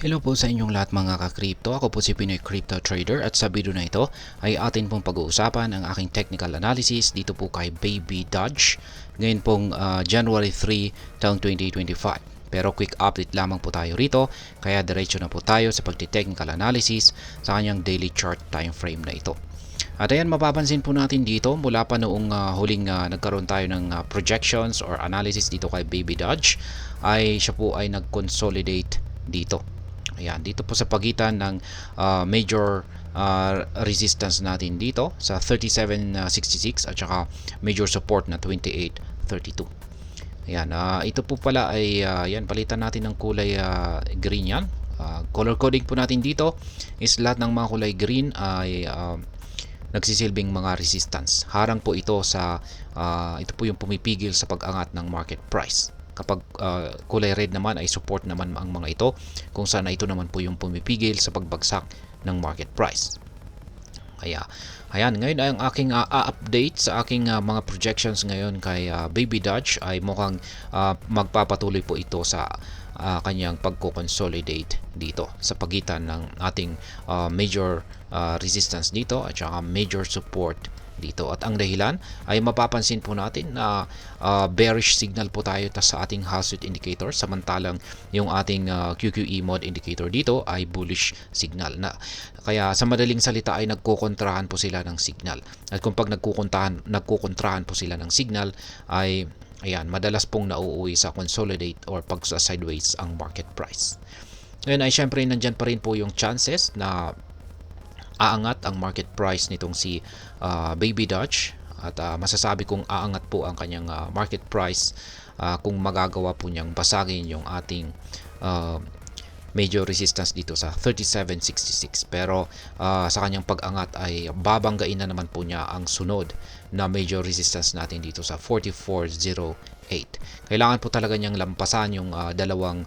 Hello po sa inyong lahat mga ka-crypto. Ako po si Pinoy Crypto Trader at sa video na ito ay atin pong pag-uusapan ang aking technical analysis dito po kay Baby Dodge ngayon pong January 3 taong 2025. Pero quick update lamang po tayo rito, kaya diretso na po tayo sa pagti-technical analysis sa kanyang daily chart time frame na ito. At ayan, mapapansin po natin dito mula pa noong huling nagkaroon tayo ng projections or analysis dito kay Baby Dodge ay siya po ay nag-consolidate dito. Ayan, dito po sa pagitan ng major resistance natin dito sa 37.66 at saka major support na 28.32. Ayan, ito po pala ay yan, palitan natin ng kulay green yan. Color coding po natin dito is lahat ng mga kulay green ay nagsisilbing mga resistance. Harang po ito sa ito po yung pumipigil sa pag-angat ng market price. Kapag kulay red naman ay support naman ang mga ito, kung saan ito naman po yung pumipigil sa pagbagsak ng market price. Ayan, ngayon ay ang aking update sa aking mga projections ngayon kay Baby Dodge ay mukhang magpapatuloy po ito sa kanyang pagko-consolidate dito sa pagitan ng ating major resistance dito at saka major support dito. At ang dahilan ay mapapansin po natin na bearish signal po tayo sa ating Household indicator, samantalang yung ating QQE mode indicator dito ay bullish signal na. Kaya sa madaling salita ay nagkukontrahan po sila ng signal. At kung pag nagkukontrahan po sila ng signal ay ayan, madalas pong nauuwi sa consolidate or pag sideways ang market price. Ngayon ay syempre nandyan pa rin po yung chances na aangat ang market price nitong si Baby Dodge at masasabi kong aangat po ang kanyang market price kung magagawa po niyang basagin yung ating major resistance dito sa 37.66. Pero sa kanyang pag-angat ay babanggain na naman po niya ang sunod na major resistance natin dito sa 44.08. Kailangan po talaga niyang lampasan yung dalawang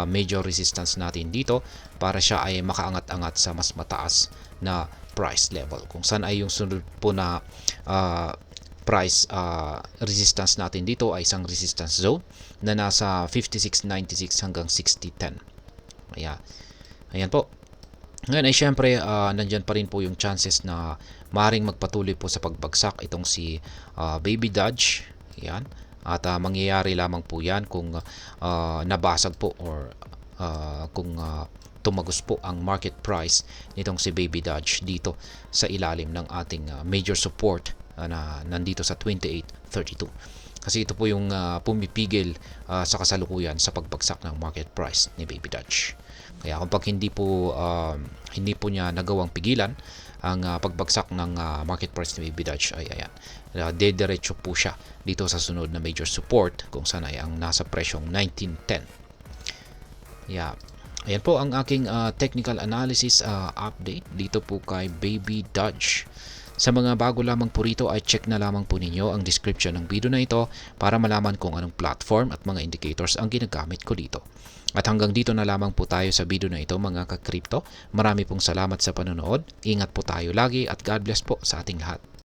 major resistance natin dito para siya ay makaangat-angat sa mas mataas na price level. Kung saan ay yung sunod po na price resistance natin dito ay isang resistance zone na nasa 56.96 hanggang 60.10. Ayan po. Ngayon ay syempre nandyan pa rin po yung chances na maaaring magpatuloy po sa pagbagsak itong si Baby Dodge. Ayan. At mangyayari lamang po yan kung nabasag po or kung tumagos po ang market price nitong si Baby Dodge dito sa ilalim ng ating major support na nandito sa 28.32. Kasi ito po yung pumipigil sa kasalukuyan sa pagbagsak ng market price ni Baby Dodge. Kaya kung pag hindi po niya nagawang pigilan ang pagbagsak ng market price ni Baby Dodge ay ayan, dediretso po siya dito sa sunod na major support kung saan ay ang nasa presyong 1910. Ayan po ang aking technical analysis update dito po kay Baby Dodge. Sa mga bago lamang po rito ay check na lamang po ninyo ang description ng video na ito para malaman kung anong platform at mga indicators ang ginagamit ko dito. At hanggang dito na lamang po tayo sa video na ito mga ka-crypto. Marami pong salamat sa panonood. Ingat po tayo lagi at God bless po sa ating lahat.